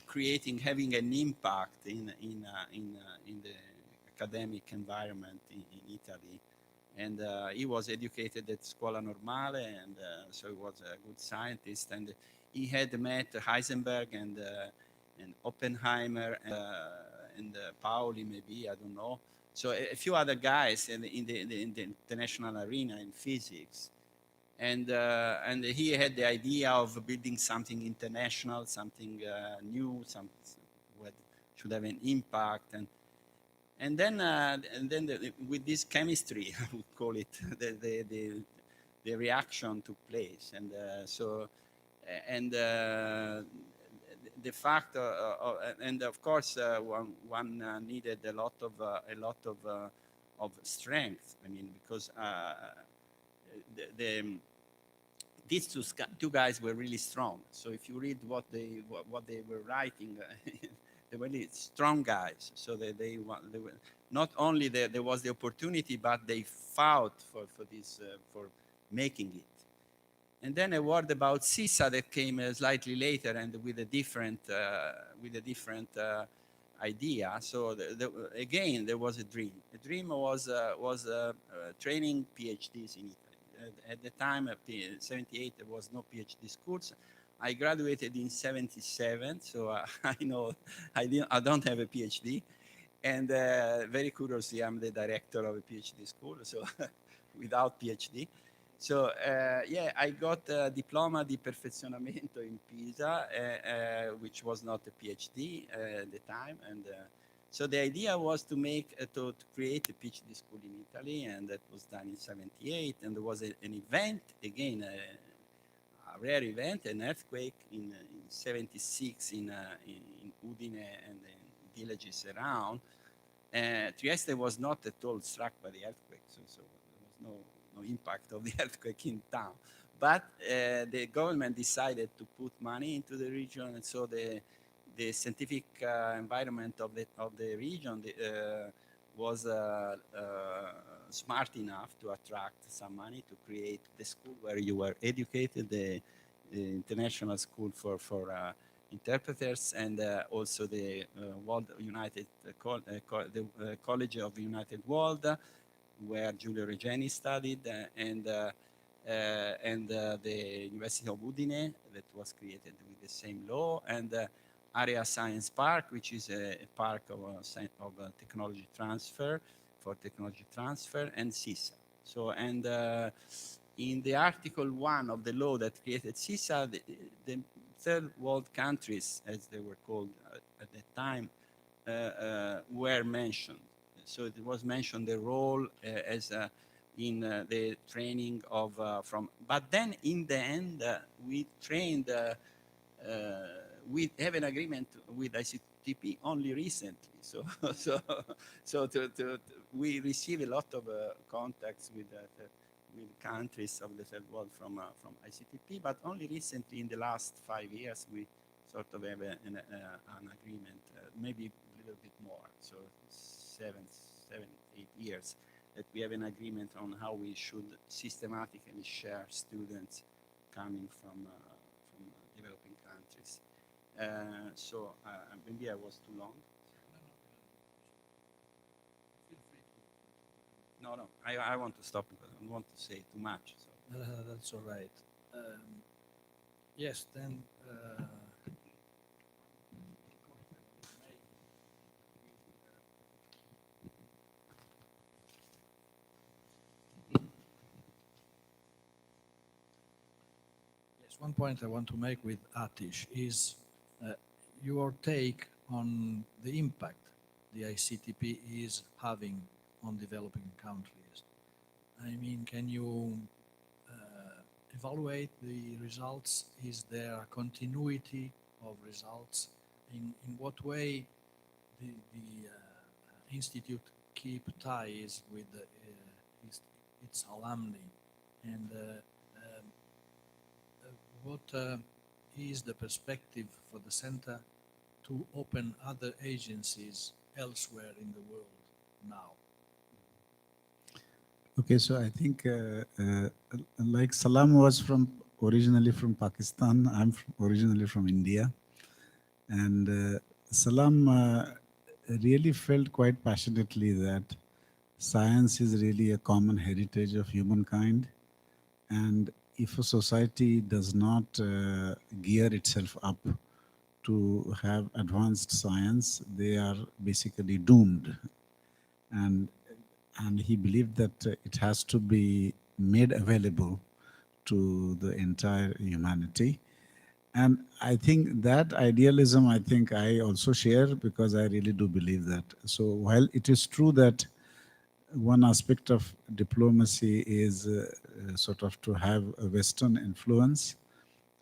creating, having an impact in the academic environment in Italy. And he was educated at Scuola Normale, and so he was a good scientist. And he had met Heisenberg and Oppenheimer and Pauli, maybe, I don't know. So a few other guys in the international arena in physics. And he had the idea of building something international, something new, something that should have an impact. And then with this chemistry, I would call it, the reaction took place. And the fact, and of course, one needed a lot of strength. I mean, because these two guys were really strong. So if you read what they were writing, they were really strong guys. So they were not only there was the opportunity, but they fought for this for making it. And then a word about CISA that came slightly later and with a different idea. So again, there was a dream. The dream was training PhDs in Italy. At the time, 78, there was no PhD schools. I graduated in 77, so I know I don't have a PhD. And very curiously, I'm the director of a PhD school, so without PhD. So yeah, I got a diploma di perfezionamento in Pisa, which was not a PhD at the time. And so the idea was to create a PhD school in Italy, and that was done in 78. And there was an event, again, a rare event, an earthquake in 76 in Udine and in villages around. Trieste was not at all struck by the earthquake, so there was no impact of the earthquake in town. But the government decided to put money into the region, and so the scientific environment of the region was smart enough to attract some money to create the school where you were educated, the international school for interpreters, and also the College of United World, where Giulio Regeni studied, and the University of Udine that was created with the same law, and Area Science Park, which is a park of technology transfer, and CISA. So, and in the Article 1 of the law that created CISA, the third world countries, as they were called at that time, were mentioned. So it was mentioned the role as in the training of but then in the end we trained. We have an agreement with ICTP only recently. So we receive a lot of contacts with countries of the third world from ICTP, but only recently, in the last 5 years, we sort of have an agreement, maybe a little bit more, so 7, 8 years, that we have an agreement on how we should systematically share students coming from developing countries. So maybe I was too long. No, I want to stop because I don't want to say too much. So. That's all right. Yes, then. Yes, one point I want to make with Atish is your take on the impact the ICTP is having on developing countries. I mean, can you evaluate the results? Is there a continuity of results? In what way the institute keep ties with its alumni? And what is the perspective for the center to open other agencies elsewhere in the world now? Okay, so I think like Salam was from originally from Pakistan. I'm originally from India. And Salam really felt quite passionately that science is really a common heritage of humankind. And if a society does not gear itself up to have advanced science, they are basically doomed. And, and he believed that it has to be made available to the entire humanity. And I think that idealism, I think I also share, because I really do believe that. So while it is true that one aspect of diplomacy is sort of to have a Western influence,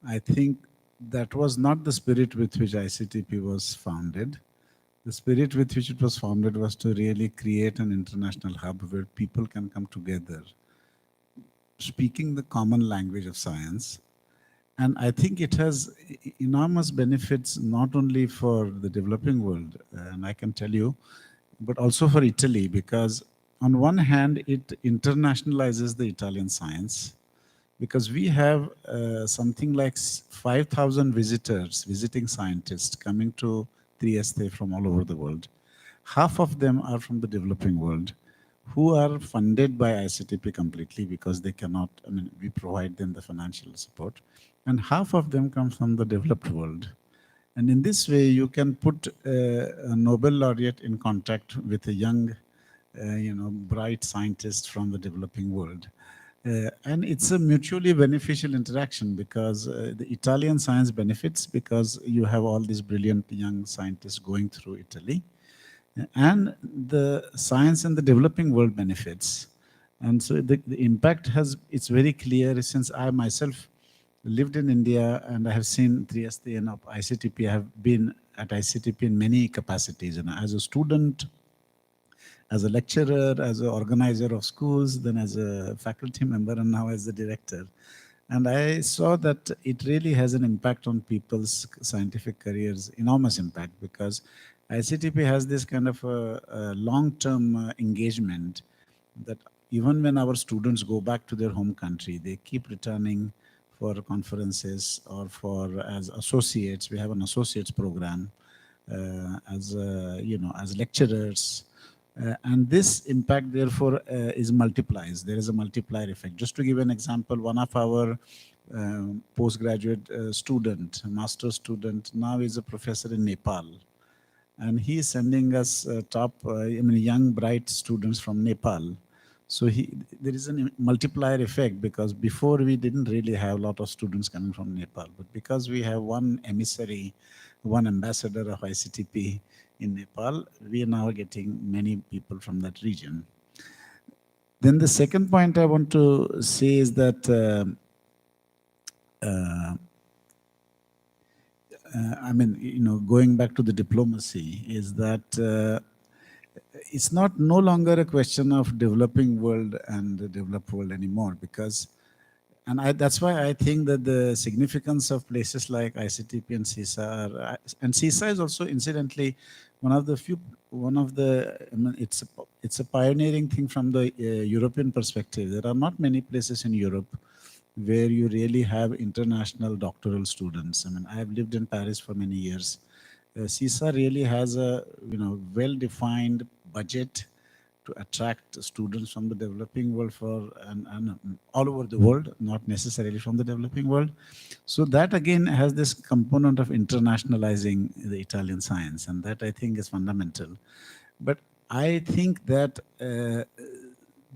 I think that was not the spirit with which ICTP was founded. The spirit with which it was founded was to really create an international hub where people can come together, speaking the common language of science. And I think it has enormous benefits, not only for the developing world, and I can tell you, but also for Italy, because on one hand, it internationalizes the Italian science, because we have something like 5,000 visitors, visiting scientists coming to Trieste from all over the world. Half of them are from the developing world, who are funded by ICTP completely, because they cannot, I mean, we provide them the financial support. And half of them come from the developed world. And in this way, you can put a Nobel laureate in contact with a young, bright scientist from the developing world. And it's a mutually beneficial interaction, because the Italian science benefits because you have all these brilliant young scientists going through Italy, and the science in the developing world benefits. And so the impact it's very clear, since I myself lived in India and I have seen Trieste and ICTP. I have been at ICTP in many capacities, as a student, as a lecturer, as an organizer of schools, then as a faculty member, and now as the director. And I saw that it really has an impact on people's scientific careers, enormous impact, because ICTP has this kind of a long-term engagement, that even when our students go back to their home country, they keep returning for conferences or as associates. We have an associates program as lecturers. And this impact, therefore, is multiplies. There is a multiplier effect. Just to give an example, one of our postgraduate master's student, now is a professor in Nepal. And he is sending us young, bright students from Nepal. So there is a multiplier effect, because before we didn't really have a lot of students coming from Nepal. But because we have one emissary, one ambassador of ICTP in Nepal, we are now getting many people from that region. Then the second point I want to say is that going back to the diplomacy, is that it's no longer a question of developing world and the developed world anymore, because, that's why I think that the significance of places like ICTP and CISA and CISA is also, incidentally, it's a pioneering thing from the European perspective. There are not many places in Europe where you really have international doctoral students. I have lived in Paris for many years. CISA really has a well-defined budget to attract students from the developing world and all over the world, not necessarily from the developing world. So that again has this component of internationalizing the Italian science, and that I think is fundamental. But I think that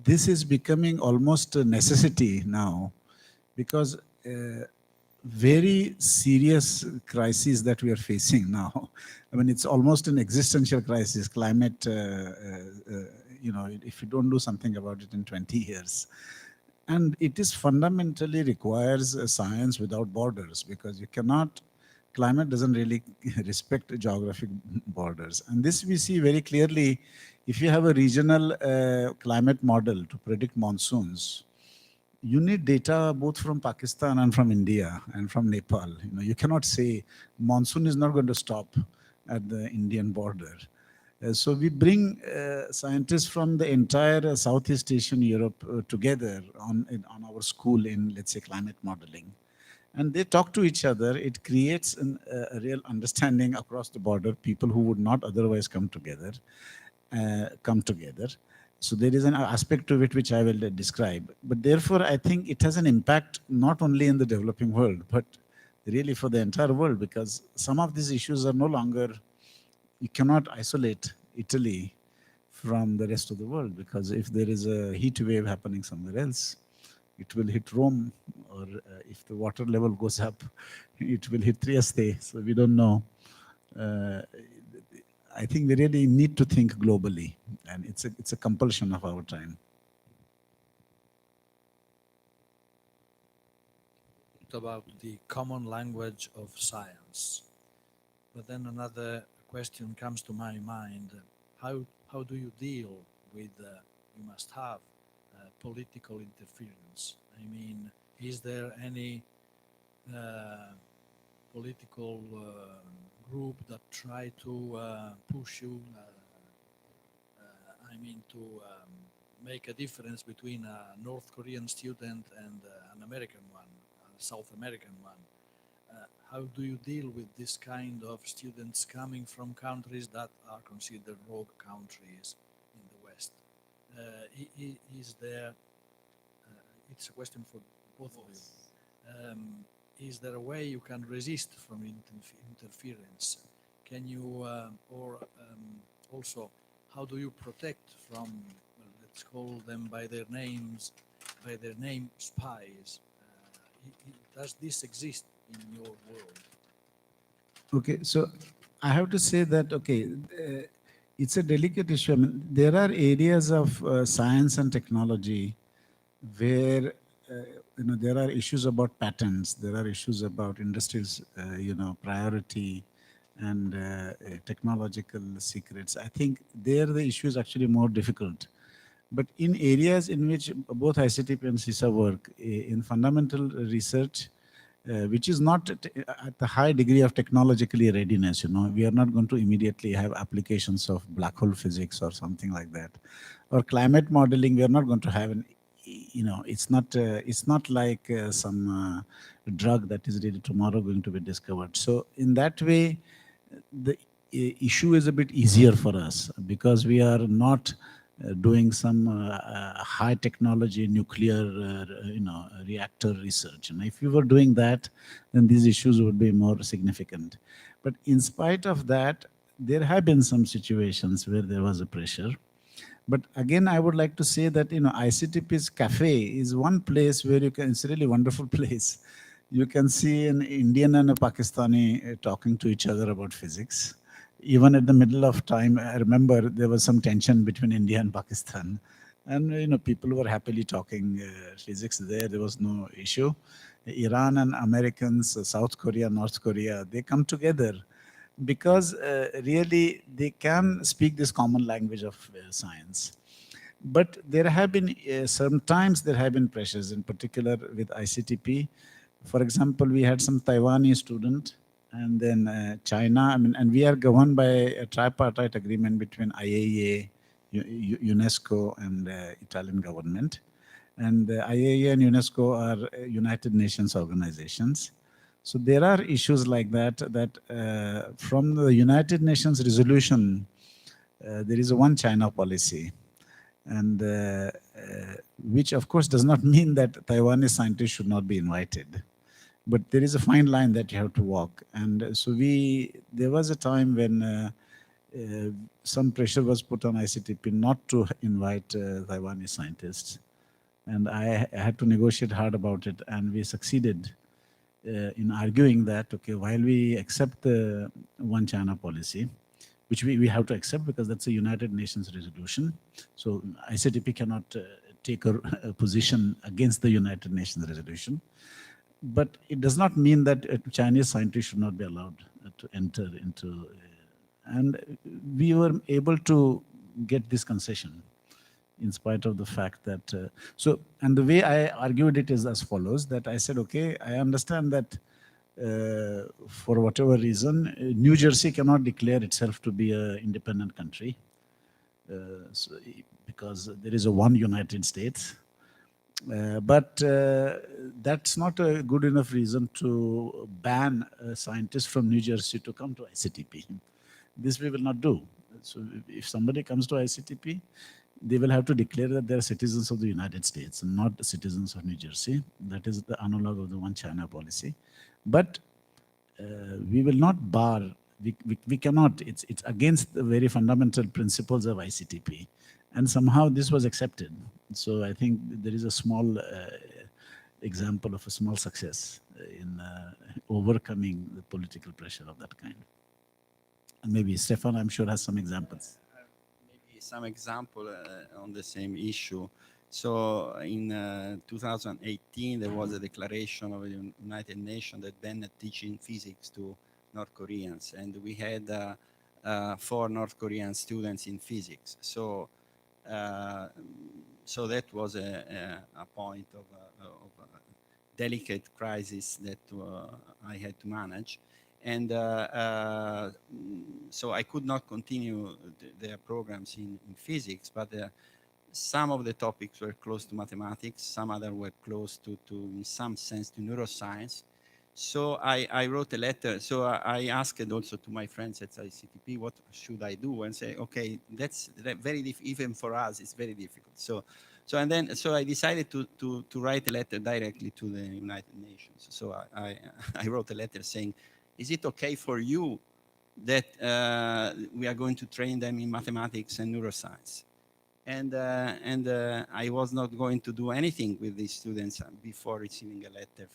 this is becoming almost a necessity now, because very serious crises that we are facing now. It's almost an existential crisis, climate, if you don't do something about it in 20 years. And it is fundamentally requires a science without borders, because climate doesn't really respect geographic borders. And this we see very clearly. If you have a regional climate model to predict monsoons, you need data both from Pakistan and from India and from Nepal. You cannot say monsoon is not going to stop at the Indian border. So we bring scientists from the entire Southeast Asian Europe together on our school in, let's say, climate modeling. and they talk to each other. It creates a real understanding across the border, people who would not otherwise come together. So there is an aspect to it which I will describe. But therefore, I think it has an impact not only in the developing world, but really for the entire world, because some of these issues are no longer, you cannot isolate Italy from the rest of the world, because if there is a heat wave happening somewhere else, it will hit Rome, or if the water level goes up, it will hit Trieste. So we don't know. I think we really need to think globally, and it's a compulsion of our time. About the common language of science, but then another question comes to my mind: how do you deal with? You must have political interference. I mean, is there any political group that try to push you? I mean, to make a difference between a North Korean student and an American one, a South American one. How do you deal with this kind of students coming from countries that are considered rogue countries in the West? Is there, it's a question for both of you. Is there a way you can resist from interference? Can you, also, how do you protect from, well, let's call them by their names, by their name, spies? Does this exist in your world? Okay, so I have to say that, okay, it's a delicate issue. I mean, there are areas of science and technology where there are issues about patents, there are issues about industries, priority and technological secrets. I think there the issue is actually more difficult. But in areas in which both ICTP and CISA work, in fundamental research, which is not at the high degree of technologically readiness, we are not going to immediately have applications of black hole physics or something like that. Or climate modeling, we are not going to have it's not like some drug that is really tomorrow going to be discovered. So in that way, the issue is a bit easier for us because we are not doing some high technology nuclear reactor research. And if we were doing that, then these issues would be more significant. But in spite of that, there have been some situations where there was a pressure. But again, I would like to say that ICTP's cafe is one place where you can, it's a really wonderful place. You can see an Indian and a Pakistani talking to each other about physics. Even at the middle of time, I remember there was some tension between India and Pakistan. And people were happily talking physics there. There was no issue. Iran and Americans, South Korea, North Korea, they come together because really they can speak this common language of science. But there have been, sometimes there have been pressures, in particular with ICTP. For example, we had some Taiwanese student, and then China, and we are governed by a tripartite agreement between IAEA, UNESCO, and Italian government. And IAEA and UNESCO are United Nations organizations. So there are issues like that, from the United Nations resolution, there is a one China policy, and which of course does not mean that Taiwanese scientists should not be invited. But there is a fine line that you have to walk. And so there was a time when some pressure was put on ICTP not to invite Taiwanese scientists. And I had to negotiate hard about it, and we succeeded in arguing that, okay, while we accept the one China policy, which we have to accept because that's a United Nations resolution. So ICTP cannot take a position against the United Nations resolution. But it does not mean that Chinese scientists should not be allowed to enter into. And we were able to get this concession in spite of the fact that, and the way I argued it is as follows, that I said, okay, I understand that for whatever reason, New Jersey cannot declare itself to be an independent country because there is a one United States. But that's not a good enough reason to ban scientists from New Jersey to come to ICTP. This we will not do. So if somebody comes to ICTP, they will have to declare that they are citizens of the United States and not citizens of New Jersey. That is the analog of the One China policy. But we will not bar, we cannot, it's against the very fundamental principles of ICTP. And somehow this was accepted. So I think there is a small example of a small success in overcoming the political pressure of that kind. And maybe Stefan, I'm sure, has some examples. Maybe some example on the same issue. So in 2018, there was a declaration of the United Nations that banned teaching physics to North Koreans, and we had 4 North Korean students in physics. So that was a point of a delicate crisis that I had to manage. And so I could not continue their programs in physics, but some of the topics were close to mathematics, some other were close to in some sense, to neuroscience. So I wrote a letter. So I asked also to my friends at ICTP, what should I do? And say, okay, that's very even for us, it's very difficult. So I decided to write a letter directly to the United Nations. So I wrote a letter saying, is it okay for you that we are going to train them in mathematics and neuroscience? And I was not going to do anything with these students before receiving a letter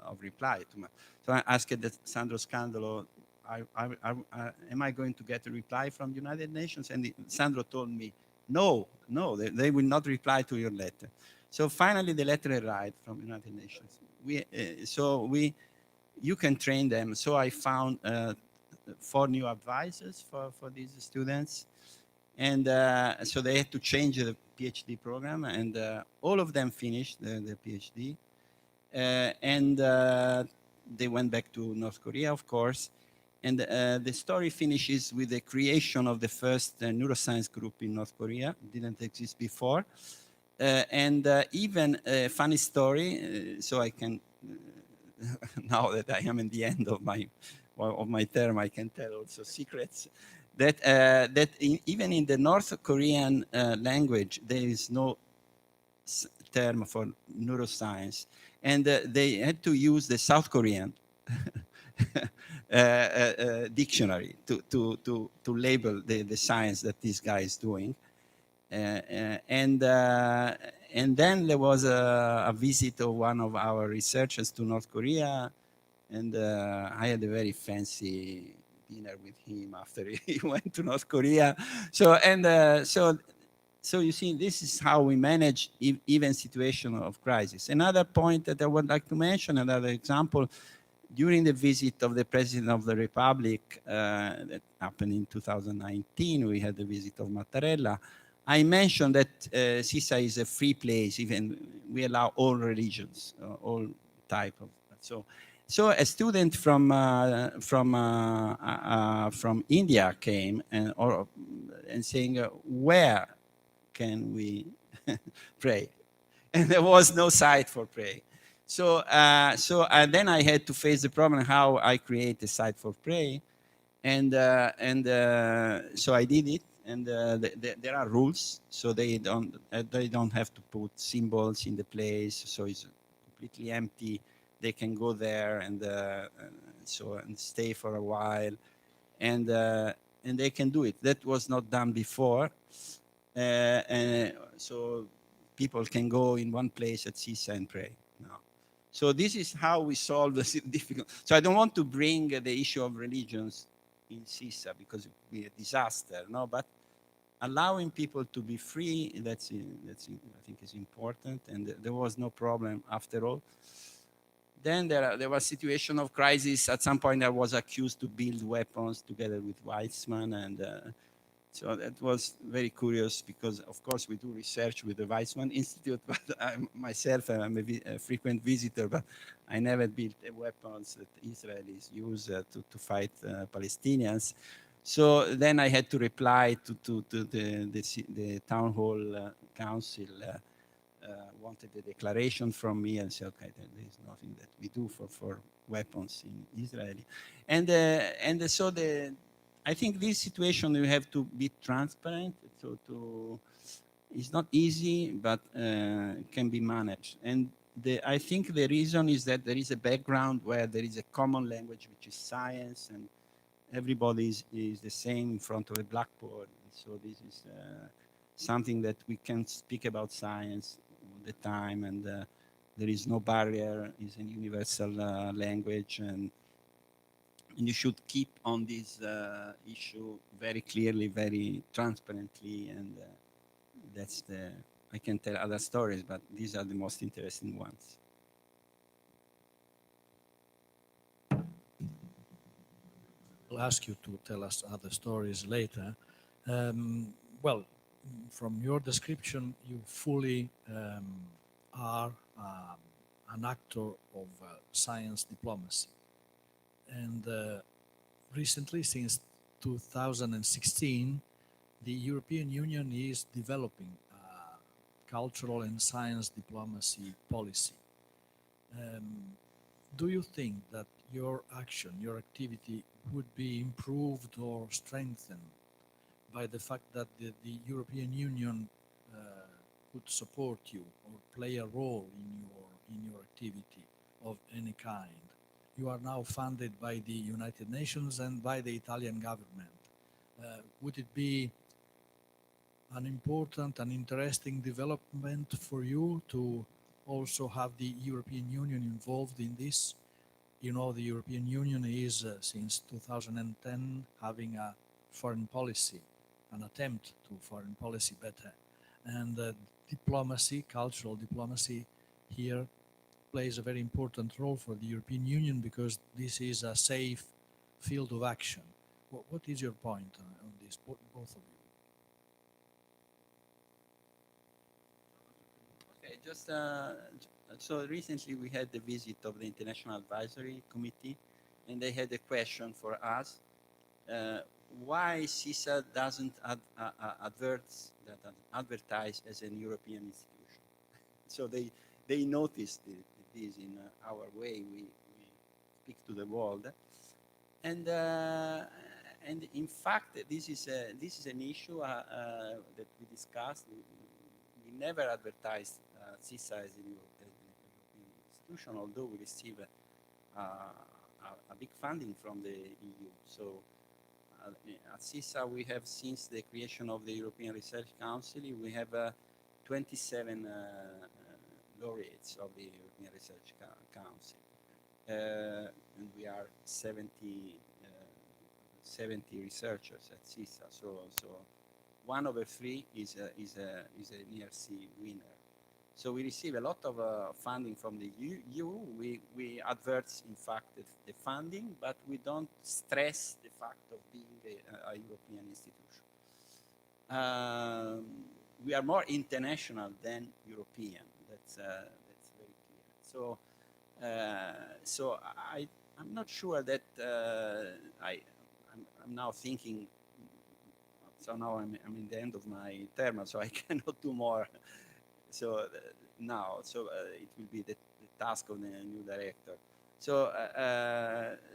of reply to so I asked Sandro Scandalo, am I going to get a reply from the United Nations? And Sandro told me, no, they will not reply to your letter. So finally the letter arrived from the United Nations. You can train them. So I found 4 new advisors for these students. And so they had to change the PhD program, and all of them finished the PhD. And they went back to North Korea, of course. And the story finishes with the creation of the first neuroscience group in North Korea. It didn't exist before. And even a funny story, so I can, now that I am in the end of my term, I can tell also secrets. That even in the North Korean language, there is no term for neuroscience. And they had to use the South Korean dictionary to label the science that this guy is doing. And then there was a visit of one of our researchers to North Korea, and I had a very fancy dinner with him after he went to North Korea. So you see, this is how we manage even situation of crisis. Another point that I would like to mention, another example, during the visit of the President of the Republic that happened in 2019, we had the visit of Mattarella. I mentioned that CISA is a free place, even we allow all religions, all type of, so a student from India came and saying, where can we pray? And there was no site for prayer. So then I had to face the problem how I create a site for prayer, and so I did it. And there are rules, so they don't have to put symbols in the place, so it's completely empty. They can go there and stay for a while, and they can do it. That was not done before, and so people can go in one place at CISA and pray now. So this is how we solve the difficult. So I don't want to bring the issue of religions in CISA because it would be a disaster, no, but allowing people to be free, that's I think is important, and there was no problem after all. Then there was a situation of crisis. At some point, I was accused to build weapons together with Weizmann, and so that was very curious because, of course, we do research with the Weizmann Institute, but myself, I'm a frequent visitor, but I never built weapons that Israelis use to fight Palestinians. So then I had to reply to the town hall council wanted a declaration from me and said, okay, there is nothing that we do for weapons in Israeli. And so I think this situation you have to be transparent. It's not easy, but can be managed. And I think the reason is that there is a background where there is a common language, which is science, and everybody is the same in front of a blackboard. So this is something that we can speak about science all the time, and there is no barrier. It's a universal language, and you should keep on this issue very clearly, very transparently, and that's the. I can tell other stories, but these are the most interesting ones. I'll ask you to tell us other stories later. Well, from your description, you fully are an actor of science diplomacy. And recently, since 2016, the European Union is developing a cultural and science diplomacy policy. Do you think that your action, your activity would be improved or strengthened by the fact that the European Union could support you or play a role in your activity of any kind? You are now funded by the United Nations and by the Italian government. Would it be an important and interesting development for you to also have the European Union involved in this? You know, the European Union is, since 2010, having a foreign policy, an attempt to foreign policy better. And diplomacy, cultural diplomacy here plays a very important role for the European Union because this is a safe field of action. What is your point on this, both of you? Okay, just so recently we had the visit of the International Advisory Committee, and they had a question for us: why CISA doesn't advertise as an European institution? So they noticed this in our way we speak to the world, and in fact this is an issue that we discussed. We never advertised CISA as a European institution, although we receive a big funding from the EU. So at CISA we have, since the creation of the European Research Council, we have 27 laureates of the European Research Council, and we are 70 researchers at CISA. So 1/3 is an ERC winner. So we receive a lot of funding from the EU. We advert, in fact, the funding, but we don't stress the fact of being a European institution. We are more international than European. That's very clear. So I'm not sure that I'm now thinking. So now I'm in the end of my term, so I cannot do more. So now, it will be the task of the new director. So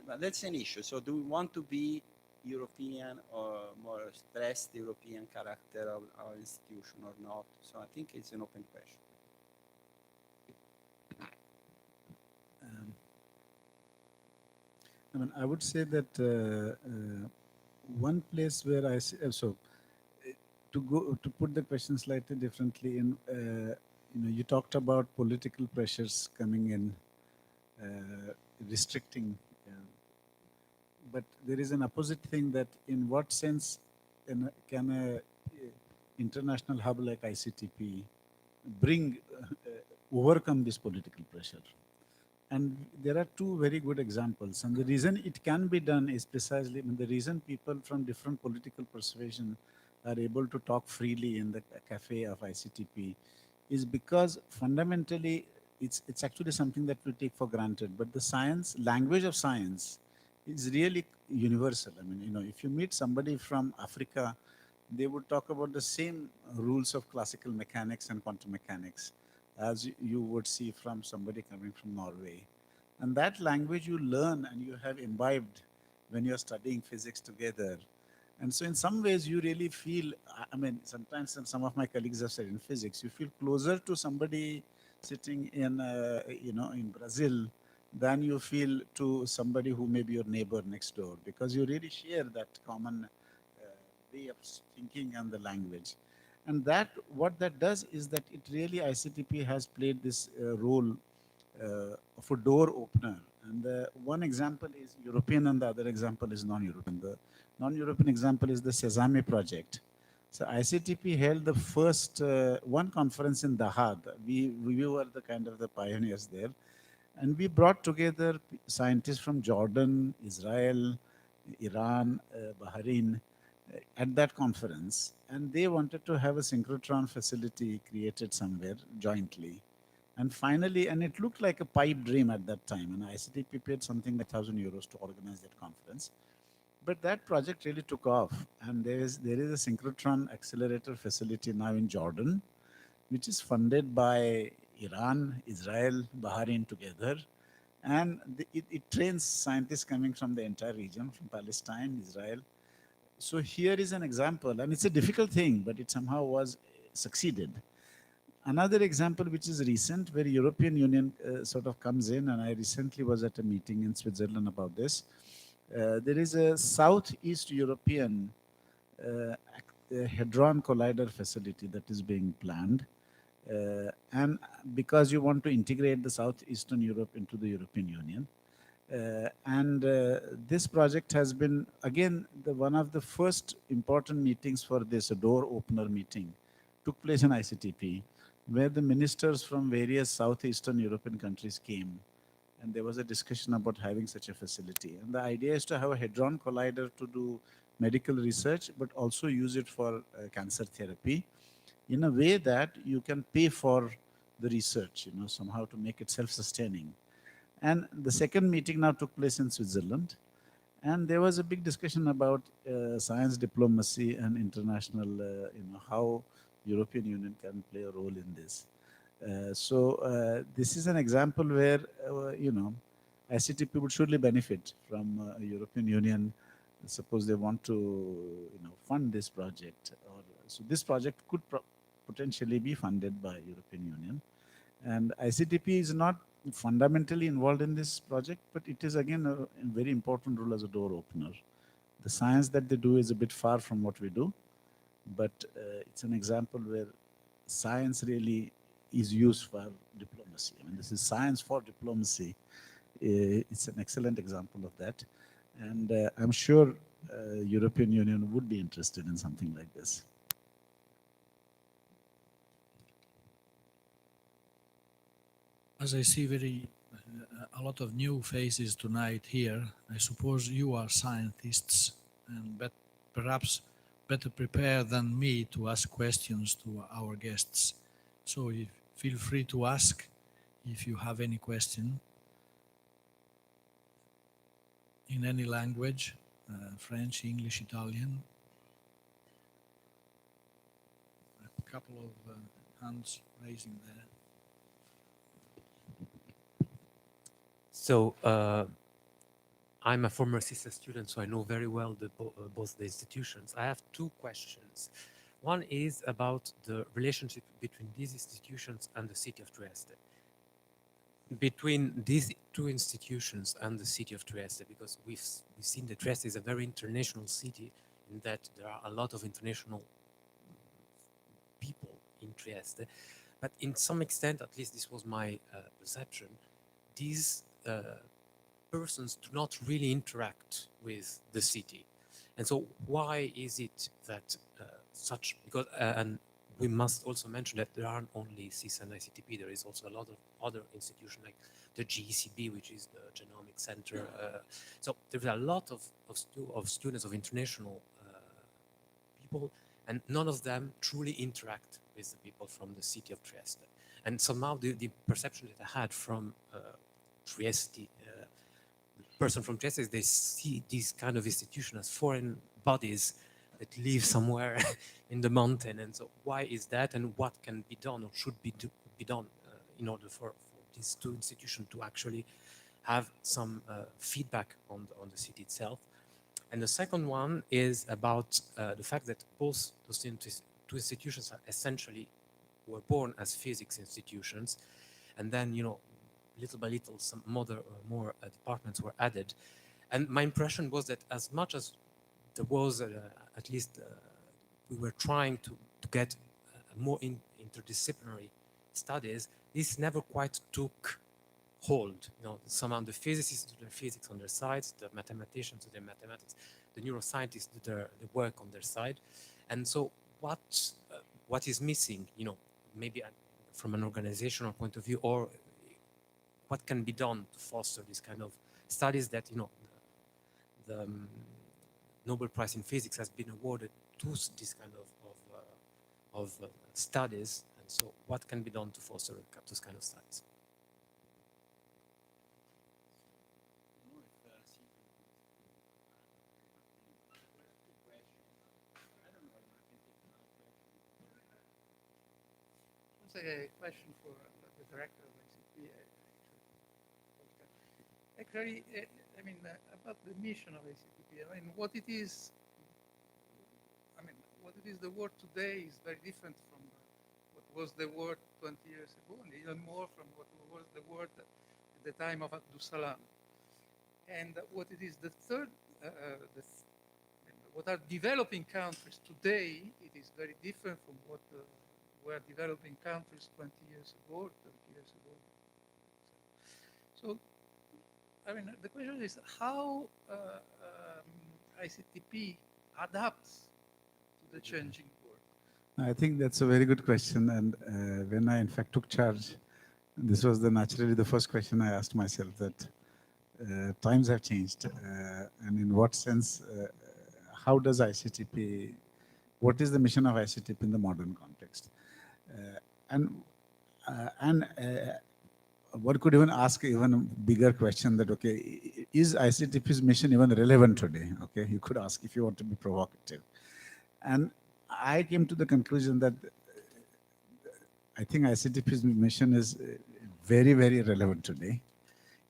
but that's an issue. So do we want to be European or more stress the European character of our institution or not? So I think it's an open question. I mean, I would say that one place where I see, to put the question slightly differently, you talked about political pressures coming in, restricting, but there is an opposite thing, that in what sense can a international hub like ICTP overcome this political pressure? And there are two very good examples. And the reason it can be done is precisely, the reason people from different political persuasion are able to talk freely in the cafe of ICTP is because fundamentally it's actually something that we take for granted. But the language of science is really universal. I mean, if you meet somebody from Africa, they would talk about the same rules of classical mechanics and quantum mechanics. as you would see from somebody coming from Norway. And that language you learn and you have imbibed when you're studying physics together. And so, in some ways, you really feel, I mean, sometimes some of my colleagues have said in physics, you feel closer to somebody sitting in, in Brazil than you feel to somebody who may be your neighbor next door, because you really share that common way of thinking and the language. And that, what that does is that it really, ICTP has played this role of a door opener. And the one example is European and the other example is non-European. The non-European example is the Sesame project. So ICTP held the first one conference in Dahad. We were the kind of the pioneers there. And we brought together scientists from Jordan, Israel, Iran, Bahrain at that conference. And they wanted to have a synchrotron facility created somewhere jointly. And finally, and it looked like a pipe dream at that time, and ICTP paid something like €1,000 to organize that conference. But that project really took off, and there is a synchrotron accelerator facility now in Jordan, which is funded by Iran, Israel, Bahrain together, and it trains scientists coming from the entire region, from Palestine, Israel. So here is an example, and it's a difficult thing, but it somehow was succeeded. Another example which is recent, where European Union sort of comes in, and I recently was at a meeting in Switzerland about this. There is a Southeast European Hadron Collider facility that is being planned. And because you want to integrate the Southeastern Europe into the European Union. This project has been, again, one of the first important meetings for this, a door opener meeting, took place in ICTP, where the ministers from various Southeastern European countries came. And there was a discussion about having such a facility. And the idea is to have a Hadron Collider to do medical research, but also use it for cancer therapy in a way that you can pay for the research, somehow to make it self-sustaining. And the second meeting now took place in Switzerland. And there was a big discussion about science diplomacy and international, how European Union can play a role in this. This is an example where, ICTP would surely benefit from European Union. Suppose they want to, fund this project. So this project could potentially be funded by European Union. And ICTP is not fundamentally involved in this project, but it is again a very important role as a door opener. The science that they do is a bit far from what we do, but it's an example where science really is used for diplomacy. I mean, this is science for diplomacy. It's an excellent example of that. And I'm sure European Union would be interested in something like this. As I see a lot of new faces tonight here, I suppose you are scientists and perhaps better prepared than me to ask questions to our guests. So feel free to ask if you have any question in any language, French, English, Italian. A couple of hands raising there. So I'm a former CISA student, so I know very well both the institutions. I have two questions. One is about the relationship between these institutions and the city of Trieste. Between these two institutions and the city of Trieste, because we've seen that Trieste is a very international city, in that there are a lot of international people in Trieste. But in some extent, at least this was my perception, these persons do not really interact with the city. And so why is it that because, and we must also mention that there aren't only CISA and ICTP, there is also a lot of other institutions like the GECB, which is the Genomic Center. So there's a lot of students, of international people, and none of them truly interact with the people from the city of Trieste. And somehow the perception that I had from Trieste, person from Trieste, is they see these kind of institutions as foreign bodies that live somewhere in the mountain. And so why is that, and what can be done or should be done in order for these two institutions to actually have some feedback on the city itself. And the second one is about the fact that both those two institutions are essentially were born as physics institutions, and then little by little some more departments were added. And my impression was that as much as there was at least we were trying to get more interdisciplinary studies, this never quite took hold. Somehow the physicists do their physics on their side, the mathematicians do their mathematics, the neuroscientists do their work on their side. And so what is missing, maybe from an organizational point of view, or what can be done to foster this kind of studies that, the Nobel Prize in Physics has been awarded to this kind of studies. And so what can be done to foster those kind of studies? A question for the director of ICT. Actually, I mean, about the mission of ICTP. I mean, what it is. What it is the world today is very different from what was the world 20 years ago, and even more from what was the world at the time of Abdus Salam. And what it is the third, what are developing countries today, it is very different from what were developing countries 20 years ago, 30 years ago. So, the question is how ICTP adapts to the changing world. I think that's a very good question. And when I in fact took charge, this was naturally the first question I asked myself, that times have changed. And in what sense, how does ICTP, what is the mission of ICTP in the modern context? One could even ask even a bigger question that, okay, is ICTP's mission even relevant today? Okay, you could ask if you want to be provocative. And I came to the conclusion that I think ICTP's mission is very, very relevant today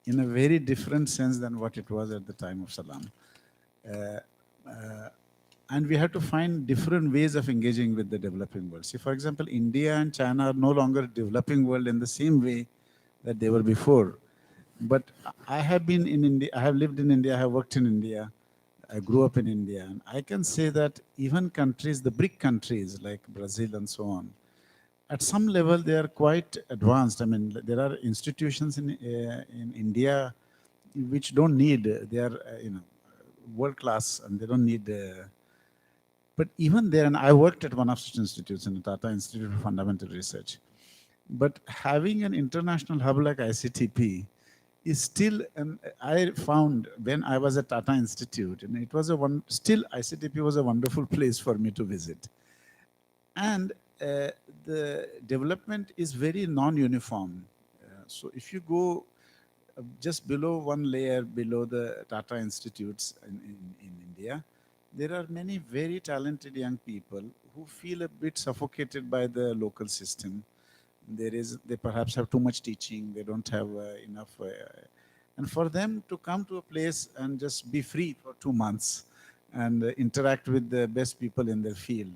in a very different sense than what it was at the time of Salam. And we have to find different ways of engaging with the developing world. See, for example, India and China are no longer developing world in the same way that they were before. But I have been in India, I have lived in India, I have worked in India, I grew up in India. And I can say that even countries, the BRIC countries like Brazil and so on, at some level they are quite advanced. I mean, there are institutions in India which don't need, they are world class and they don't need. But even there, and I worked at one of such institutes, in the Tata Institute of Fundamental Research. But having an international hub like ICTP is still, and I found when I was at Tata Institute, and it was still ICTP was a wonderful place for me to visit. And the development is very non-uniform. So if you go just below one layer below the Tata Institutes in India, there are many very talented young people who feel a bit suffocated by the local system. They perhaps have too much teaching, they don't have enough. And for them to come to a place and just be free for 2 months and interact with the best people in their field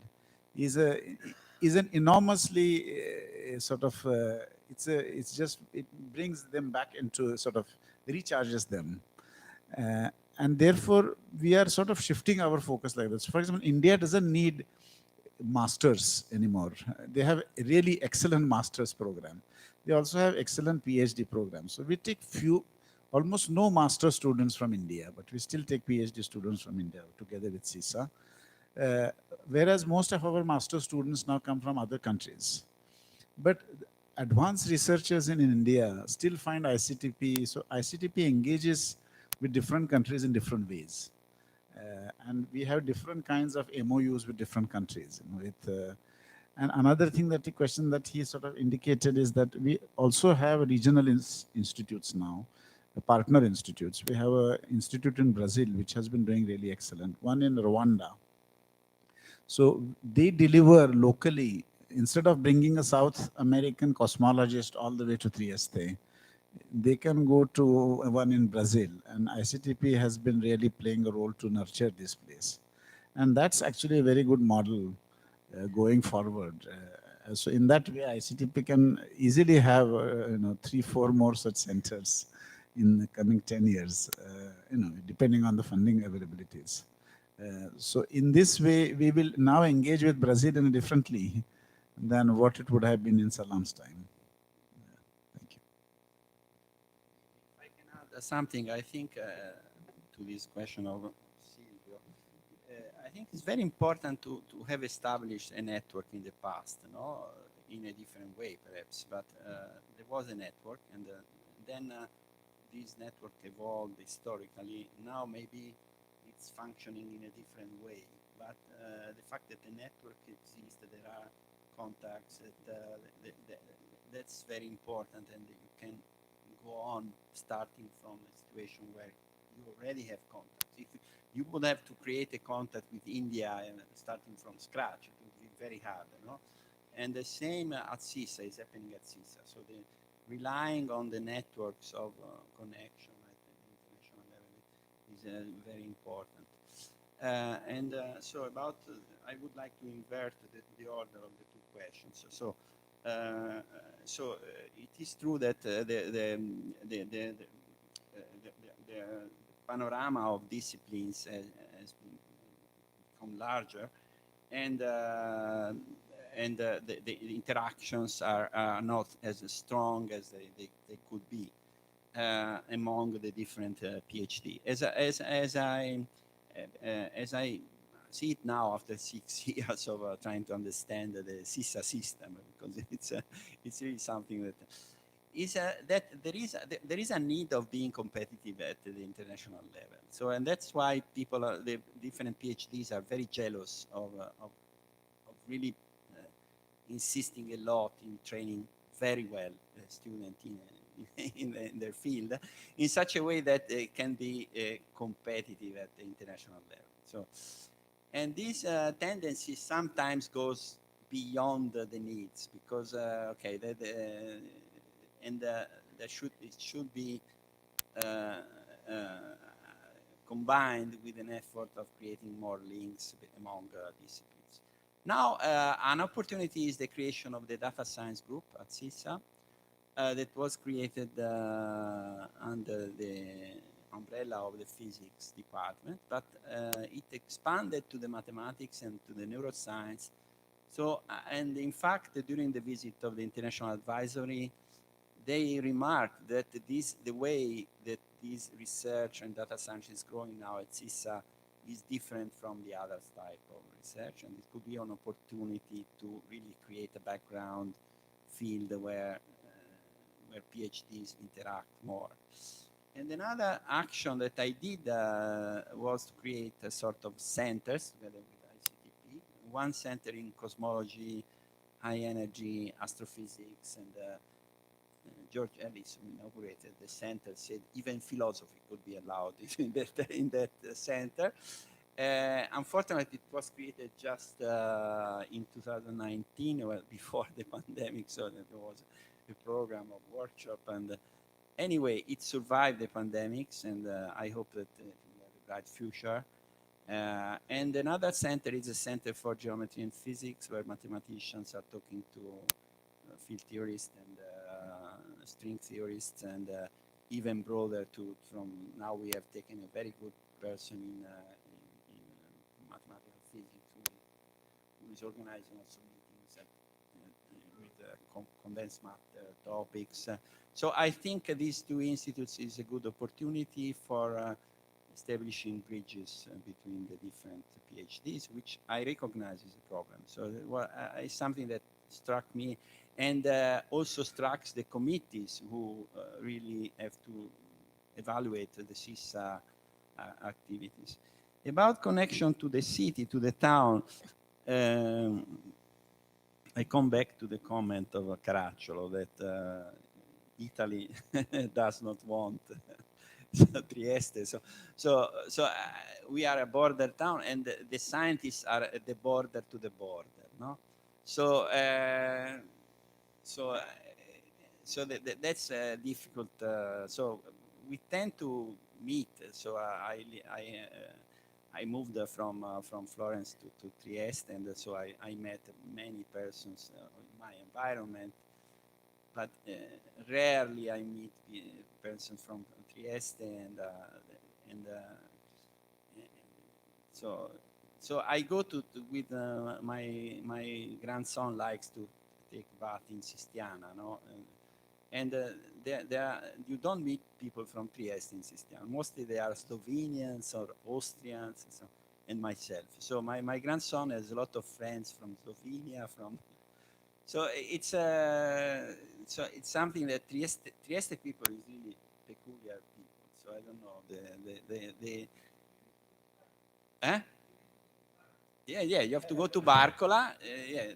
is an enormously it brings them back into recharges them. And therefore, we are sort of shifting our focus like this. For example, India doesn't need masters anymore. They have a really excellent master's program. They also have excellent PhD programs. So we take almost no master students from India, but we still take PhD students from India together with CISA. Whereas most of our master students now come from other countries. But advanced researchers in India still find ICTP. So ICTP engages with different countries in different ways. And we have different kinds of MOUs with different countries. And another thing that the question that he sort of indicated is that we also have regional institutes now, partner institutes. We have an institute in Brazil, which has been doing really excellent. One in Rwanda. So they deliver locally instead of bringing a South American cosmologist all the way to Trieste, they can go to one in Brazil, and ICTP has been really playing a role to nurture this place. And that's actually a very good model going forward. So in that way, ICTP can easily have 3-4 more such centers in the coming 10 years, depending on the funding availabilities. So in this way, we will now engage with Brazil in differently than what it would have been in Salam's time. Thank you. If I can add something, I think to this question of Silvio, I think it's very important to have established a network in the past, in a different way perhaps, but there was a network, and then this network evolved historically. Now maybe it's functioning in a different way, but the fact that the network exists, there are contacts, that's very important, and you can go on starting from a situation where you already have contacts. If you would have to create a contact with India and starting from scratch, it would be very hard, And the same at CISA is happening at CISA. So relying on the networks of connection at the international level is very important. So I would like to invert the order of the two questions. So it is true that the panorama of disciplines has become larger, and the interactions are not as strong as they could be among the different PhD. As I see it now after 6 years of trying to understand the CISA system, because it's really something that is that there is a need of being competitive at the international level. So, and that's why the different PhDs are very jealous of really insisting a lot in training very well a student in their field in such a way that they can be competitive at the international level. So, and this tendency sometimes goes beyond the needs, because it should be combined with an effort of creating more links among disciplines. Now, an opportunity is the creation of the data science group at CISA that was created under the umbrella of the physics department, but it expanded to the mathematics and to the neuroscience. So, and in fact, during the visit of the International Advisory, they remarked that the way that this research and data science is growing now at CISA is different from the other type of research, and it could be an opportunity to really create a background field where PhDs interact more. And another action that I did was to create a sort of centers together with ICTP. One center in cosmology, high energy, astrophysics, and George Ellis, who inaugurated the center, said even philosophy could be allowed in that center. Unfortunately, it was created just in 2019, well, before the pandemic, so there was a program of workshop, and anyway, it survived the pandemics, and I hope that it will have a bright future. And another center is a center for geometry and physics, where mathematicians are talking to field theorists and string theorists, and even broader from now we have taken a very good person in mathematical physics who is organizing also meetings with condensed matter topics. So I think these two institutes is a good opportunity for establishing bridges between the different PhDs, which I recognize is a problem. So it's something that struck me, and also strikes the committees who really have to evaluate the CISA activities. About connection to the city, to the town, I come back to the comment of Caracciolo that Italy does not want Trieste. So we are a border town, and the scientists are at the border to the border, no? So so uh, that's difficult. So we tend to meet. So I moved from Florence to Trieste, and so I met many persons in my environment, but rarely I meet persons from Trieste, and so I go to with my grandson likes to take bath in Sistiana, no, and you don't meet people from Trieste in Sistiana. Mostly they are Slovenians or Austrians, and myself. So my grandson has a lot of friends from Slovenia, so it's something that Trieste people is really peculiar people. So I don't know eh? Yeah, you have to go to Barcola.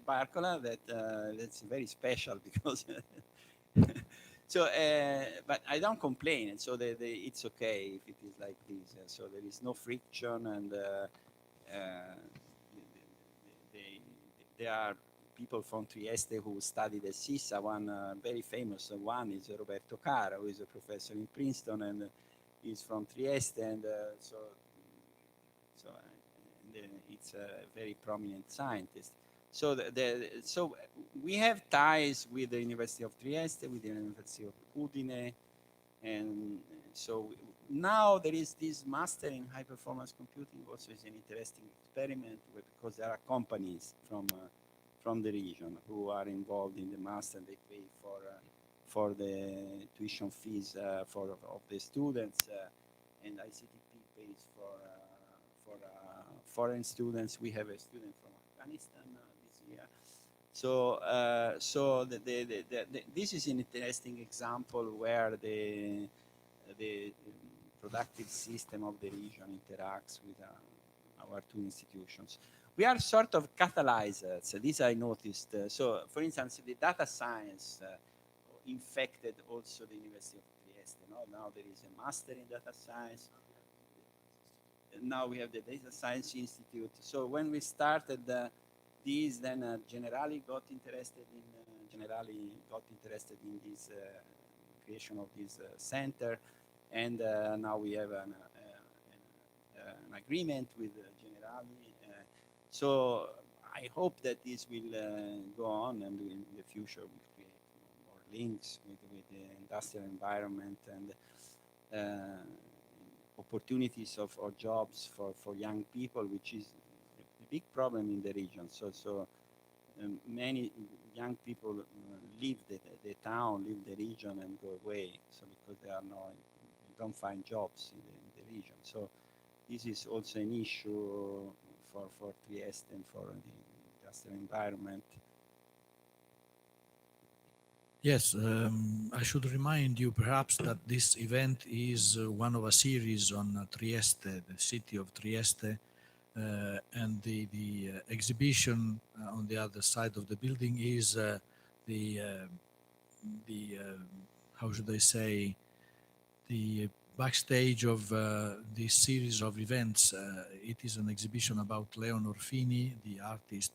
Barcola. That's very special because. So, but I don't complain, and so it's okay if it is like this. So there is no friction, and there are people from Trieste who studied at SISA. One very famous one is Roberto Cara, who is a professor in Princeton, and he's from Trieste, and it's a very prominent scientist. So so we have ties with the University of Trieste, with the University of Udine, and so now there is this master in high performance computing. Also, is an interesting experiment because there are companies from the region who are involved in the master. They pay for the tuition fees of the students, and ICTP pays for foreign students. We have a student from Afghanistan this year. So, this is an interesting example where the productive system of the region interacts with our two institutions. We are sort of catalyzers. This I noticed. So, for instance, the data science infected also the University of Trieste. Now there is a master in data science. Now we have the Data Science Institute. So when we started these, then Generali got interested in this creation of this center, and now we have an agreement with Generali. So I hope that this will go on, and in the future we'll create more links with the industrial environment and opportunities or jobs for young people, which is a big problem in the region. So many young people leave the town, leave the region, and go away. So because they don't find jobs in the region. So this is also an issue for Trieste and for the industrial environment. Yes, I should remind you perhaps that this event is one of a series on Trieste, the city of Trieste, and the exhibition on the other side of the building is how should I say, the backstage of this series of events. It is an exhibition about Leonor Fini, the artist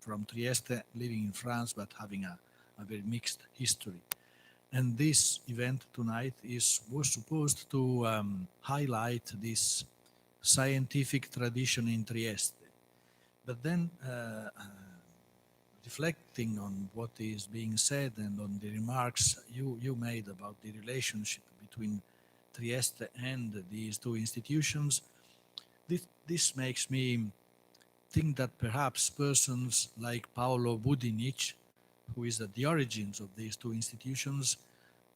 from Trieste, living in France but having a very mixed history. And this event tonight was supposed to highlight this scientific tradition in Trieste. But then reflecting on what is being said and on the remarks you made about the relationship between Trieste and these two institutions, this makes me think that perhaps persons like Paolo Budinic, who is at the origins of these two institutions,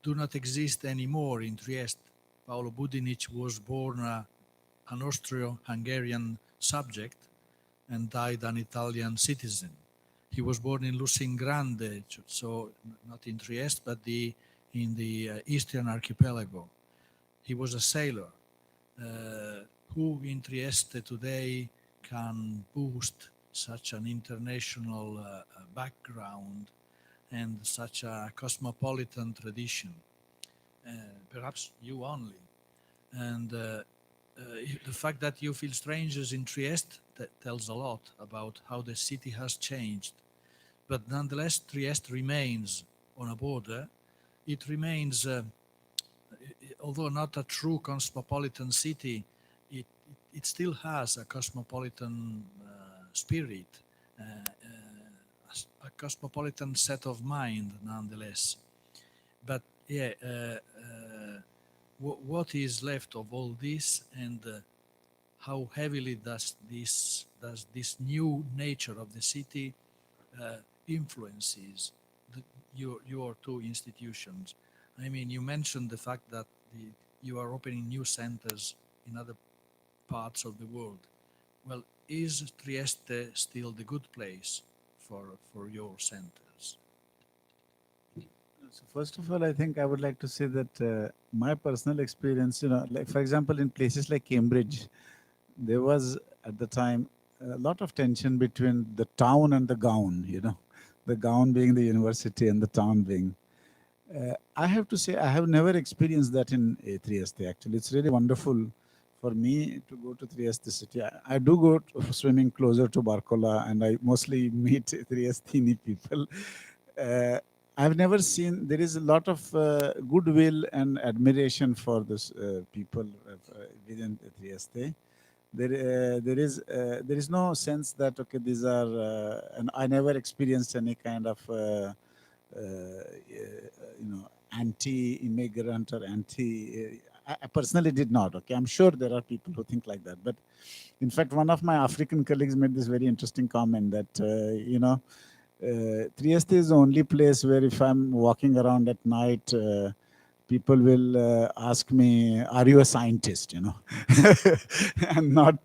do not exist anymore in Trieste. Paolo Budinic was born an Austro-Hungarian subject and died an Italian citizen. He was born in Lusingrande, so not in Trieste, but in the Eastern archipelago. He was a sailor who in Trieste today can boast such an international background and such a cosmopolitan tradition. Perhaps you only. And the fact that you feel strangers in Trieste, that tells a lot about how the city has changed. but nonetheless, Trieste remains on a border. It remains, although not a true cosmopolitan city, it still has a cosmopolitan spirit, a cosmopolitan set of mind, nonetheless. But yeah, what is left of all this, and how heavily does this new nature of the city influences your two institutions? I mean, you mentioned the fact that you are opening new centers in other parts of the world. Well, is Trieste still the good place for your centers? So first of all, I think I would like to say that my personal experience, like for example, in places like Cambridge, there was at the time a lot of tension between the town and the gown, the gown being the university and the town being. I have to say, I have never experienced that in Trieste, actually. It's really wonderful for me to go to Trieste city. I do go swimming closer to Barcola, and I mostly meet Triestini people. I've never seen, there is a lot of goodwill and admiration for this people within Trieste. There is no sense that, okay, these are, and I never experienced any kind of, anti-immigrant or I personally did not. Okay, I'm sure there are people who think like that. But in fact, one of my African colleagues made this very interesting comment that, Trieste is the only place where if I'm walking around at night, people will ask me, are you a scientist, and not,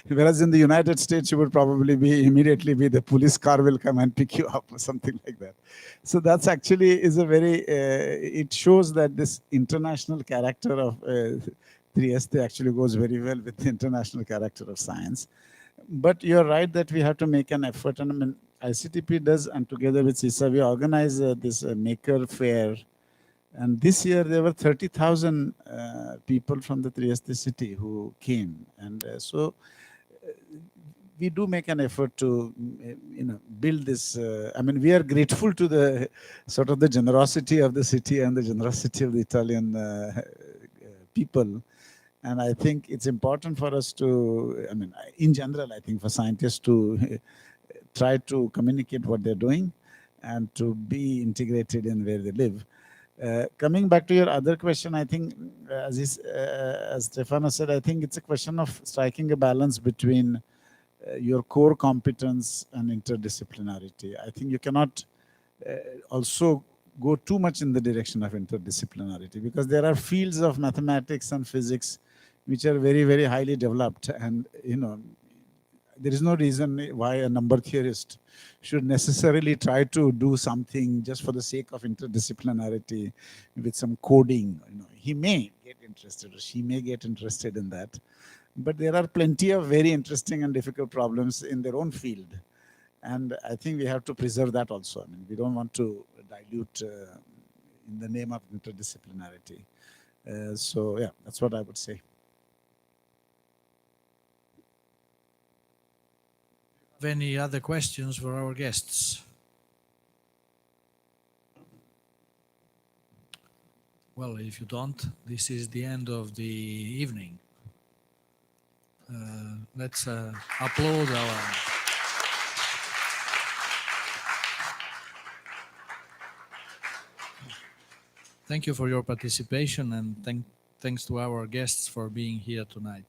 whereas in the United States, you would probably immediately be the police car will come and pick you up or something like that. So that's actually is a very, it shows that this international character of Trieste actually goes very well with the international character of science. But you're right that we have to make an effort. And I mean, ICTP does, and together with CISA, we organize this maker fair. And this year there were 30,000 people from the Trieste city who came. And so we do make an effort to, build this. I mean, we are grateful to the sort of the generosity of the city and the generosity of the Italian people. And I think it's important for us to, I mean, in general, I think for scientists to try to communicate what they're doing and to be integrated in where they live. Coming back to your other question, I think, as Stefano said, I think it's a question of striking a balance between your core competence and interdisciplinarity. I think you cannot also go too much in the direction of interdisciplinarity, because there are fields of mathematics and physics which are very, very highly developed, and there is no reason why a number theorist should necessarily try to do something just for the sake of interdisciplinarity with some coding. He may get interested, or she may get interested in that, but there are plenty of very interesting and difficult problems in their own field, and I think we have to preserve that also. I mean, we don't want to dilute in the name of interdisciplinarity. So yeah, that's what I would say. Have any other questions for our guests? Well, if you don't, this is the end of the evening. Let's applaud our... Thank you for your participation, and thanks to our guests for being here tonight.